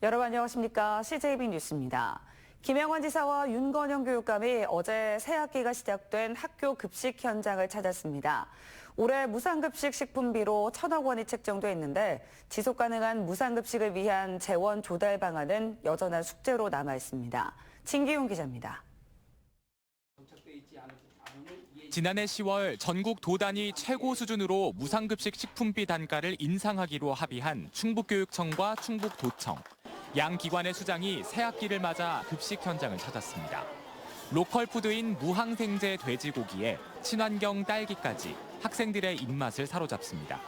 여러분 안녕하십니까? CJB 뉴스입니다. 김영환 지사와 윤건영 교육감이 어제 새 학기가 시작된 학교 급식 현장을 찾았습니다. 올해 무상급식 식품비로 1,000억 원이 책정돼 있는데 지속 가능한 무상급식을 위한 재원 조달 방안은 여전한 숙제로 남아 있습니다. 진기훈 기자입니다. 지난해 10월 전국 도단위 최고 수준으로 무상급식 식품비 단가를 인상하기로 합의한 충북교육청과 충북도청. 양 기관의 수장이 새 학기를 맞아 급식 현장을 찾았습니다. 로컬 푸드인 무항생제 돼지고기에 친환경 딸기까지 학생들의 입맛을 사로잡습니다.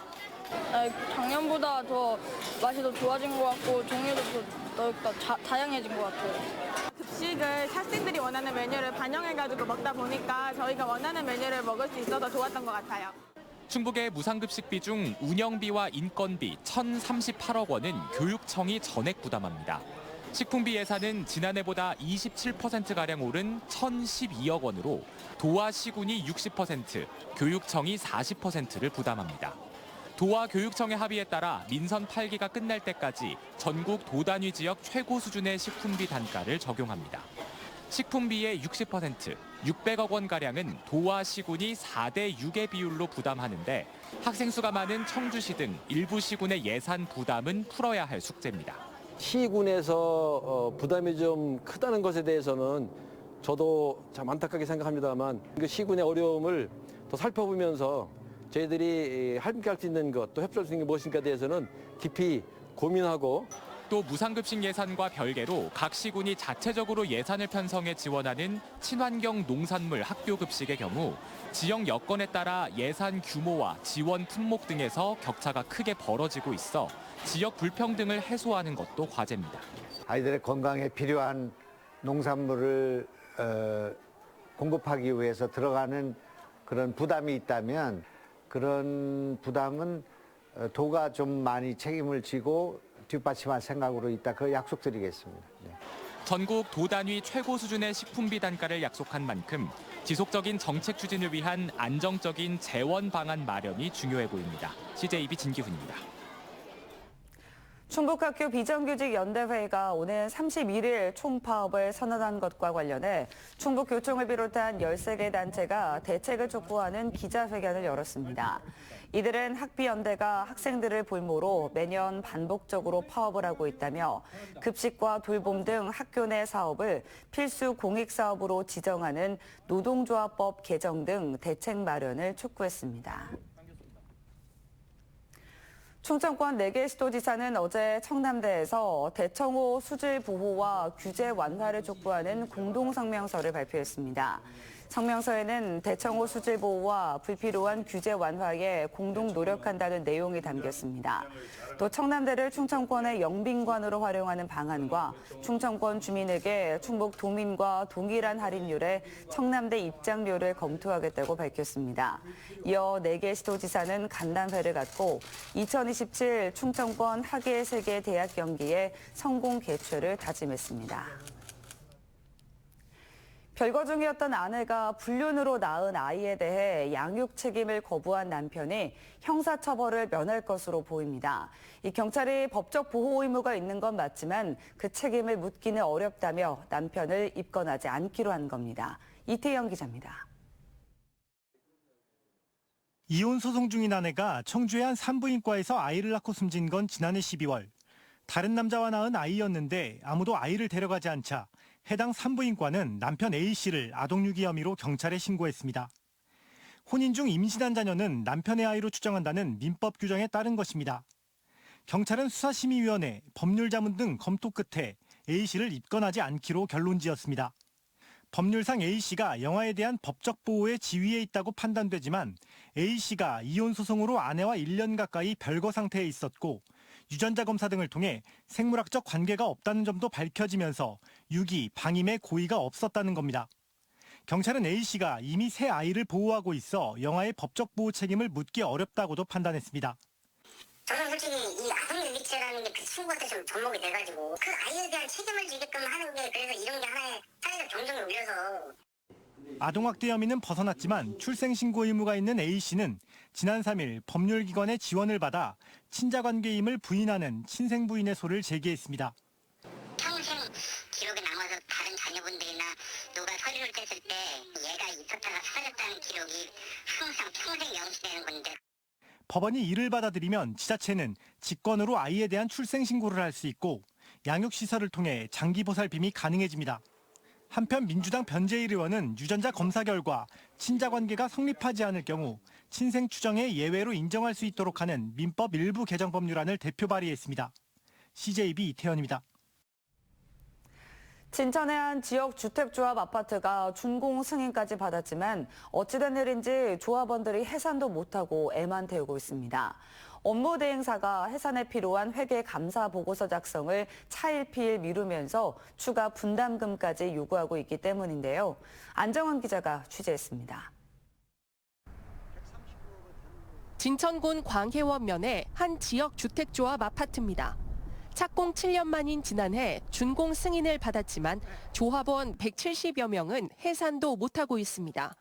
작년보다 더 맛이 더 좋아진 것 같고 종류도 더 다양해진 것 같아요. 급식을 학생들이 원하는 메뉴를 반영해가지고 먹다 보니까 저희가 원하는 메뉴를 먹을 수 있어서 좋았던 것 같아요. 충북의 무상급식비 중 운영비와 인건비 1,038억 원은 교육청이 전액 부담합니다. 식품비 예산은 지난해보다 27%가량 오른 1,012억 원으로 도와 시군이 60%, 교육청이 40%를 부담합니다. 도와 교육청의 합의에 따라 민선 8기가 끝날 때까지 전국 도단위 지역 최고 수준의 식품비 단가를 적용합니다. 식품비의 60%, 600억 원가량은 도와 시군이 4대 6의 비율로 부담하는데 학생 수가 많은 청주시 등 일부 시군의 예산 부담은 풀어야 할 숙제입니다. 시군에서 부담이 좀 크다는 것에 대해서는 저도 참 안타깝게 생각합니다만 시군의 어려움을 더 살펴보면서 저희들이 함께 할 수 있는 것, 또 협조할 수 있는 게 무엇인가에 대해서는 깊이 고민하고 또 무상급식 예산과 별개로 각 시군이 자체적으로 예산을 편성해 지원하는 친환경 농산물 학교급식의 경우 지역 여건에 따라 예산 규모와 지원 품목 등에서 격차가 크게 벌어지고 있어 지역 불평등을 해소하는 것도 과제입니다. 아이들의 건강에 필요한 농산물을 공급하기 위해서 들어가는 그런 부담이 있다면 그런 부담은 도가 좀 많이 책임을 지고 뒷받침할 생각으로 있다. 그 약속드리겠습니다. 네. 전국 도단위 최고 수준의 식품비 단가를 약속한 만큼 지속적인 정책 추진을 위한 안정적인 재원 방안 마련이 중요해 보입니다. CJB 진기훈입니다. 충북학교 비정규직연대회가 오는 31일 총파업을 선언한 것과 관련해 충북교총을 비롯한 13개 단체가 대책을 촉구하는 기자회견을 열었습니다. 이들은 학비연대가 학생들을 볼모로 매년 반복적으로 파업을 하고 있다며 급식과 돌봄 등 학교 내 사업을 필수 공익사업으로 지정하는 노동조합법 개정 등 대책 마련을 촉구했습니다. 충청권 4개 시도지사는 어제 청남대에서 대청호 수질 보호와 규제 완화를 촉구하는 공동성명서를 발표했습니다. 성명서에는 대청호 수질 보호와 불필요한 규제 완화에 공동 노력한다는 내용이 담겼습니다. 또 청남대를 충청권의 영빈관으로 활용하는 방안과 충청권 주민에게 충북 도민과 동일한 할인율의 청남대 입장료를 검토하겠다고 밝혔습니다. 이어 4개 시도지사는 간담회를 갖고 2027 충청권 학예 세계 대학 경기의 성공 개최를 다짐했습니다. 별거 중이었던 아내가 불륜으로 낳은 아이에 대해 양육 책임을 거부한 남편이 형사처벌을 면할 것으로 보입니다. 이 경찰이 법적 보호 의무가 있는 건 맞지만 그 책임을 묻기는 어렵다며 남편을 입건하지 않기로 한 겁니다. 이태영 기자입니다. 이혼 소송 중인 아내가 청주의 한 산부인과에서 아이를 낳고 숨진 건 지난해 12월. 다른 남자와 낳은 아이였는데 아무도 아이를 데려가지 않자 해당 산부인과는 남편 A씨를 아동유기 혐의로 경찰에 신고했습니다. 혼인 중 임신한 자녀는 남편의 아이로 추정한다는 민법 규정에 따른 것입니다. 경찰은 수사심의위원회, 법률자문 등 검토 끝에 A씨를 입건하지 않기로 결론지었습니다. 법률상 A씨가 영아에 대한 법적 보호의 지위에 있다고 판단되지만 A씨가 이혼 소송으로 아내와 1년 가까이 별거 상태에 있었고 유전자 검사 등을 통해 생물학적 관계가 없다는 점도 밝혀지면서 유기, 방임의 고의가 없었다는 겁니다. 경찰은 A씨가 이미 새 아이를 보호하고 있어 영아의 법적 보호 책임을 묻기 어렵다고도 판단했습니다. 저는 솔직히 이 아동유기죄라는 게 그 친구한테 좀 접목이 돼가지고 그 아이에 대한 책임을 지게끔 하는 게 그래서 이런 게 하나의 사회적 경종을 울려서 아동학대 혐의는 벗어났지만 출생신고 의무가 있는 A씨는 지난 3일 법률기관의 지원을 받아 친자관계임을 부인하는 친생부인의 소를 제기했습니다. 나와서 다른 자녀분들이나 누가 서류를 뗐을 때 얘가 있었다가 사라졌다는 기록이 항상 평생 영시되는 건데. 법원이 이를 받아들이면 지자체는 직권으로 아이에 대한 출생 신고를 할 수 있고 양육시설을 통해 장기 보살핌이 가능해집니다. 한편 민주당 변재일 의원은 유전자 검사 결과 친자 관계가 성립하지 않을 경우 친생 추정에 예외로 인정할 수 있도록 하는 민법 일부 개정 법률안을 대표 발의했습니다. CJB 이태현입니다. 진천의 한 지역 주택조합 아파트가 준공 승인까지 받았지만 어찌된 일인지 조합원들이 해산도 못하고 애만 태우고 있습니다. 업무 대행사가 해산에 필요한 회계 감사 보고서 작성을 차일피일 미루면서 추가 분담금까지 요구하고 있기 때문인데요. 안정원 기자가 취재했습니다. 진천군 광해원면의 한 지역 주택조합 아파트입니다. 착공 7년 만인 지난해 준공 승인을 받았지만 조합원 170여 명은 해산도 못하고 있습니다.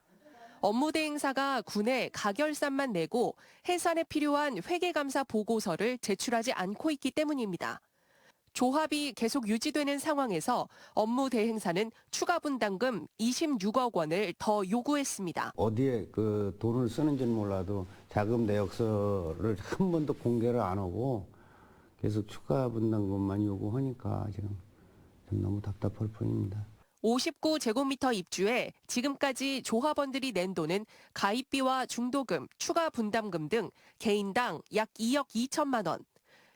업무 대행사가 군에 가결산만 내고 해산에 필요한 회계감사 보고서를 제출하지 않고 있기 때문입니다. 조합이 계속 유지되는 상황에서 업무 대행사는 추가 분담금 26억 원을 더 요구했습니다. 어디에 그 돈을 쓰는지는 몰라도 자금 내역서를 한 번도 공개를 안 하고 계속 추가 분담금만 요구하니까 지금 좀 너무 답답할 뿐입니다. 59제곱미터 입주에 지금까지 조합원들이 낸 돈은 가입비와 중도금, 추가 분담금 등 개인당 약 2억 2천만 원.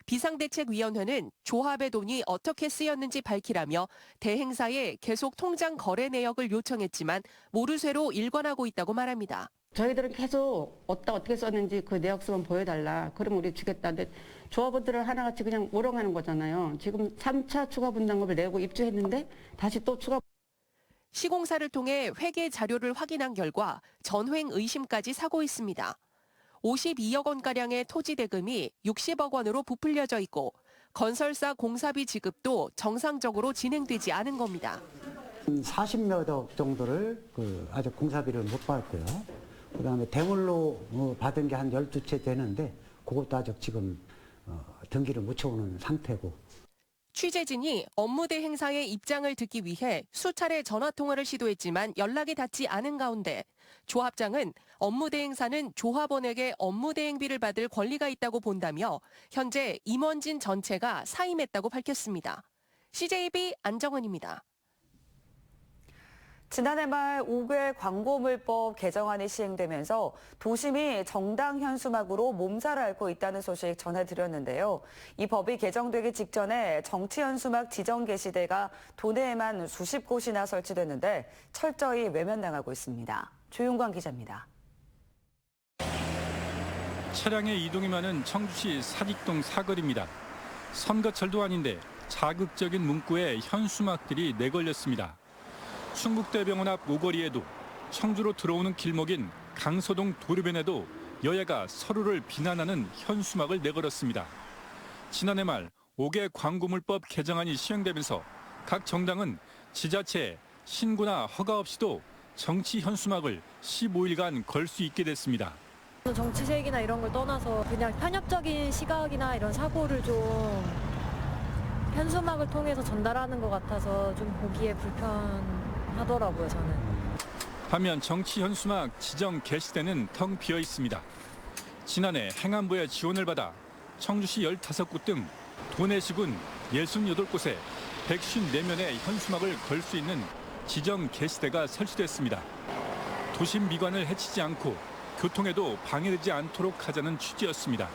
비상대책위원회는 조합의 돈이 어떻게 쓰였는지 밝히라며 대행사에 계속 통장 거래 내역을 요청했지만 모르쇠로 일관하고 있다고 말합니다. 저희들은 계속 어떻게 썼는지 그 내역서만 보여달라. 그럼 우리 주겠다는데 조합원들을 하나같이 그냥 우롱하는 거잖아요. 지금 3차 추가 분담금을 내고 입주했는데 다시 또 추가. 시공사를 통해 회계 자료를 확인한 결과 전횡 의심까지 사고 있습니다. 52억 원가량의 토지 대금이 60억 원으로 부풀려져 있고 건설사 공사비 지급도 정상적으로 진행되지 않은 겁니다. 40몇 억 정도를 아직 공사비를 못 받았고요. 그다음에 대물로 받은 게 한 12채 되는데 그것도 아직 지금 등기를 못 쳐오는 상태고. 취재진이 업무 대행사의 입장을 듣기 위해 수차례 전화통화를 시도했지만 연락이 닿지 않은 가운데 조합장은 업무 대행사는 조합원에게 업무 대행비를 받을 권리가 있다고 본다며 현재 임원진 전체가 사임했다고 밝혔습니다. CJB 안정은입니다. 지난해 말 5개 광고물법 개정안이 시행되면서 도심이 정당 현수막으로 몸살을 앓고 있다는 소식 전해드렸는데요. 이 법이 개정되기 직전에 정치 현수막 지정 게시대가 도내에만 수십 곳이나 설치됐는데 철저히 외면당하고 있습니다. 조용관 기자입니다. 차량의 이동이 많은 청주시 사직동 사거리입니다. 선거철도 아닌데 자극적인 문구에 현수막들이 내걸렸습니다. 충북대병원 앞 오거리에도 청주로 들어오는 길목인 강서동 도로변에도 여야가 서로를 비난하는 현수막을 내걸었습니다. 지난해 말 5개 광고물법 개정안이 시행되면서 각 정당은 지자체에 신고나 허가 없이도 정치 현수막을 15일간 걸 수 있게 됐습니다. 정치색이나 이런 걸 떠나서 그냥 편협적인 시각이나 이런 사고를 좀 현수막을 통해서 전달하는 것 같아서 좀 보기에 불편하더라고요, 저는. 반면 정치 현수막 지정 게시대는 텅 비어 있습니다. 지난해 행안부의 지원을 받아 청주시 15곳 등 도내시군 68곳에 154면의 현수막을 걸 수 있는 지정 게시대가 설치됐습니다. 도심 미관을 해치지 않고 교통에도 방해되지 않도록 하자는 취지였습니다.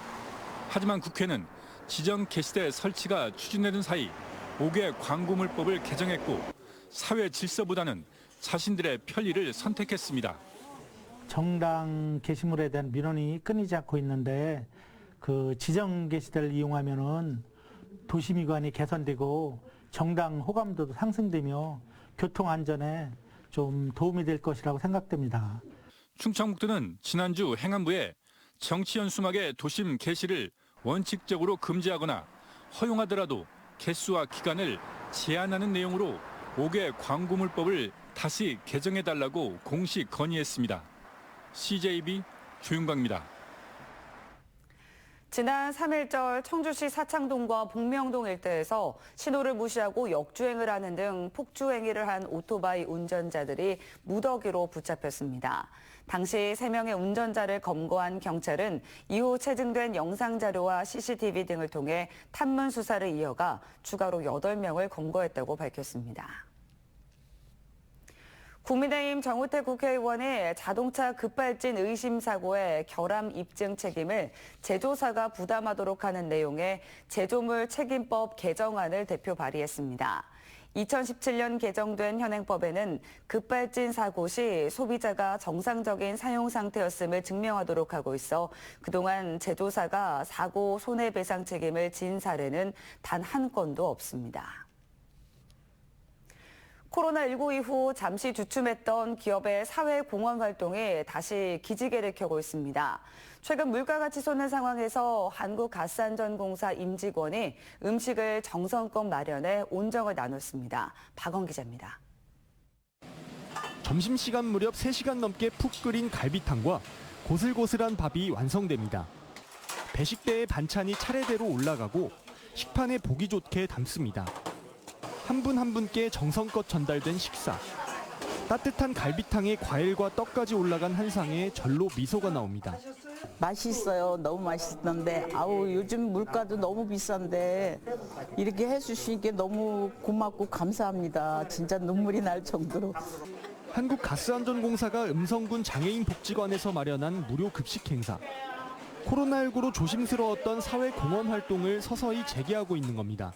하지만 국회는 지정 게시대 설치가 추진되는 사이 5개 광고물법을 개정했고 사회 질서보다는 자신들의 편리를 선택했습니다. 정당 게시물에 대한 민원이 끊이지 않고 있는데 그 지정 게시대를 이용하면은 도시미관이 개선되고 정당 호감도도 상승되며 교통 안전에 좀 도움이 될 것이라고 생각됩니다. 충청북도는 지난주 행안부에 정치 현수막의 도심 게시를 원칙적으로 금지하거나 허용하더라도 개수와 기간을 제한하는 내용으로 5개 광고물법을 다시 개정해달라고 공식 건의했습니다. CJB 조윤광입니다. 지난 3일절 청주시 사창동과 복명동 일대에서 신호를 무시하고 역주행을 하는 등 폭주 행위를 한 오토바이 운전자들이 무더기로 붙잡혔습니다. 당시 3명의 운전자를 검거한 경찰은 이후 체증된 영상자료와 CCTV 등을 통해 탐문 수사를 이어가 추가로 8명을 검거했다고 밝혔습니다. 국민의힘 정우택 국회의원이 자동차 급발진 의심 사고의 결함 입증 책임을 제조사가 부담하도록 하는 내용의 제조물 책임법 개정안을 대표 발의했습니다. 2017년 개정된 현행법에는 급발진 사고 시 소비자가 정상적인 사용 상태였음을 증명하도록 하고 있어 그동안 제조사가 사고 손해배상 책임을 진 사례는 단 한 건도 없습니다. 코로나19 이후 잠시 주춤했던 기업의 사회공헌 활동이 다시 기지개를 켜고 있습니다. 최근 물가가 치솟는 상황에서 한국가스안전공사 임직원이 음식을 정성껏 마련해 온정을 나눴습니다. 박원 기자입니다. 점심시간 무렵 3시간 넘게 푹 끓인 갈비탕과 고슬고슬한 밥이 완성됩니다. 배식대에 반찬이 차례대로 올라가고 식판에 보기 좋게 담습니다. 한 분 한 분께 정성껏 전달된 식사. 따뜻한 갈비탕에 과일과 떡까지 올라간 한 상에 절로 미소가 나옵니다. 맛있어요. 너무 맛있던데 아우 요즘 물가도 너무 비싼데 이렇게 해주시니까 너무 고맙고 감사합니다. 진짜 눈물이 날 정도로. 한국가스안전공사가 음성군 장애인 복지관에서 마련한 무료 급식 행사. 코로나19로 조심스러웠던 사회공헌 활동을 서서히 재개하고 있는 겁니다.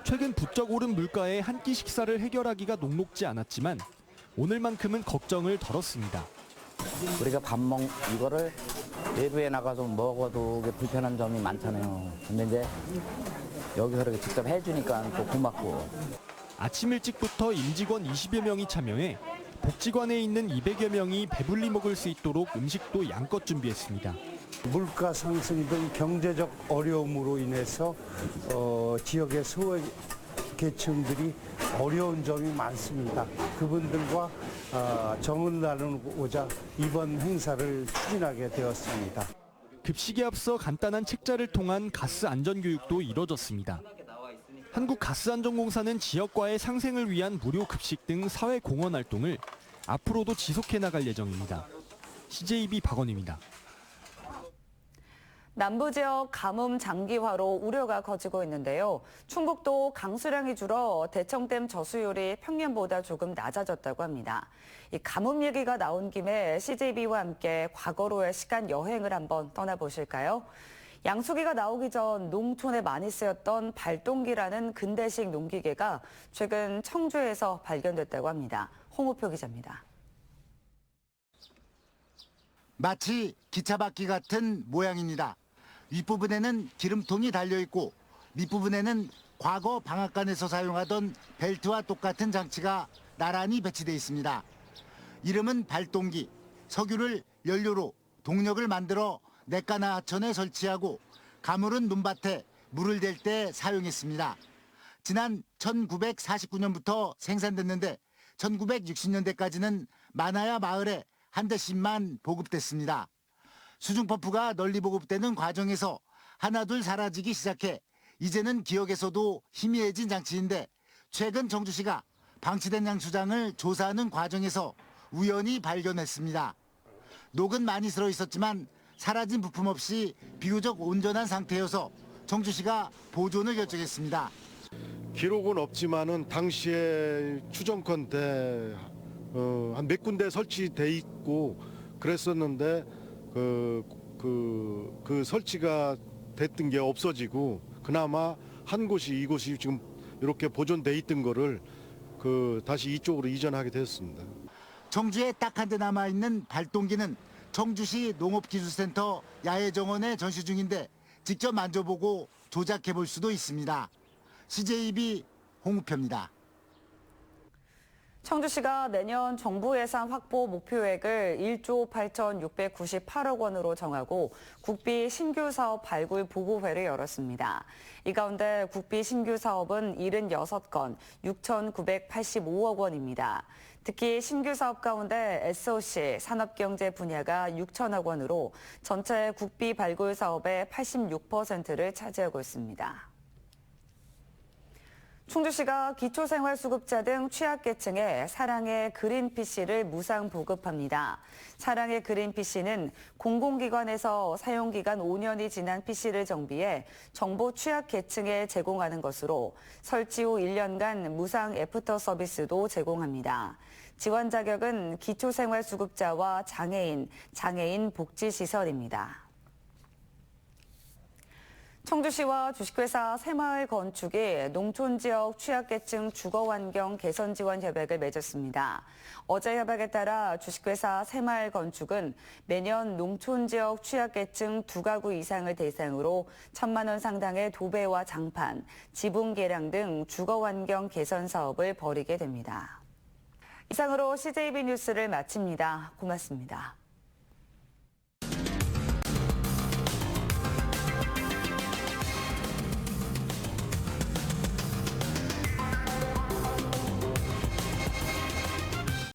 최근 부쩍 오른 물가에 한 끼 식사를 해결하기가 녹록지 않았지만 오늘만큼은 걱정을 덜었습니다. 우리가 이거를 외부에 나가서 먹어도 불편한 점이 많잖아요. 근데 이제 여기서 이렇게 직접 해주니까 또 고맙고. 아침 일찍부터 임직원 20여 명이 참여해 복지관에 있는 200여 명이 배불리 먹을 수 있도록 음식도 양껏 준비했습니다. 물가 상승 등 경제적 어려움으로 인해서 지역의 소외 계층들이 어려운 점이 많습니다. 그분들과 정을 나누고자 이번 행사를 추진하게 되었습니다. 급식에 앞서 간단한 책자를 통한 가스 안전 교육도 이뤄졌습니다. 한국가스안전공사는 지역과의 상생을 위한 무료 급식 등 사회 공헌 활동을 앞으로도 지속해 나갈 예정입니다. CJB 박원입니다. 남부 지역 가뭄 장기화로 우려가 커지고 있는데요. 충북도 강수량이 줄어 대청댐 저수율이 평년보다 조금 낮아졌다고 합니다. 이 가뭄 얘기가 나온 김에 CJB와 함께 과거로의 시간 여행을 한번 떠나보실까요? 양수기가 나오기 전 농촌에 많이 쓰였던 발동기라는 근대식 농기계가 최근 청주에서 발견됐다고 합니다. 홍우표 기자입니다. 마치 기차바퀴 같은 모양입니다. 윗부분에는 기름통이 달려있고 밑부분에는 과거 방앗간에서 사용하던 벨트와 똑같은 장치가 나란히 배치되어 있습니다. 이름은 발동기, 석유를 연료로 동력을 만들어 냇가나 하천에 설치하고 가물은 논밭에 물을 댈 때 사용했습니다. 지난 1949년부터 생산됐는데 1960년대까지는 많아야 마을에 한 대씩만 보급됐습니다. 수중펌프가 널리 보급되는 과정에서 하나둘 사라지기 시작해 이제는 기역에서도 희미해진 장치인데 최근 청주시가 방치된 양수장을 조사하는 과정에서 우연히 발견했습니다. 녹은 많이 들어 있었지만 사라진 부품 없이 비교적 온전한 상태여서 청주시가 보존을 결정했습니다. 기록은 없지만은 당시에 추정컨대 한 몇 군데 설치돼 있고 그랬었는데 그 설치가 됐던 게 없어지고 그나마 한 곳이 이곳이 지금 이렇게 보존돼 있던 거를 다시 이쪽으로 이전하게 됐습니다. 청주에 딱 한 대 남아 있는 발동기는 청주시 농업기술센터 야외정원에 전시 중인데 직접 만져보고 조작해 볼 수도 있습니다. CJB 홍우표입니다. 청주시가 내년 정부 예산 확보 목표액을 1조 8,698억 원으로 정하고 국비 신규 사업 발굴 보고회를 열었습니다. 이 가운데 국비 신규 사업은 76건, 6,985억 원입니다. 특히 신규 사업 가운데 SOC, 산업경제 분야가 6천억 원으로 전체 국비 발굴 사업의 86%를 차지하고 있습니다. 충주시가 기초생활수급자 등 취약계층에 사랑의 그린 PC를 무상 보급합니다. 사랑의 그린 PC는 공공기관에서 사용기간 5년이 지난 PC를 정비해 정보 취약계층에 제공하는 것으로 설치 후 1년간 무상 애프터 서비스도 제공합니다. 지원 자격은 기초생활수급자와 장애인 복지시설입니다. 청주시와 주식회사 새마을 건축이 농촌지역 취약계층 주거환경 개선 지원 협약을 맺었습니다. 어제 협약에 따라 주식회사 새마을 건축은 매년 농촌지역 취약계층 2가구 이상을 대상으로 1,000만 원 상당의 도배와 장판, 지붕 개량 등 주거환경 개선 사업을 벌이게 됩니다. 이상으로 CJB 뉴스를 마칩니다. 고맙습니다.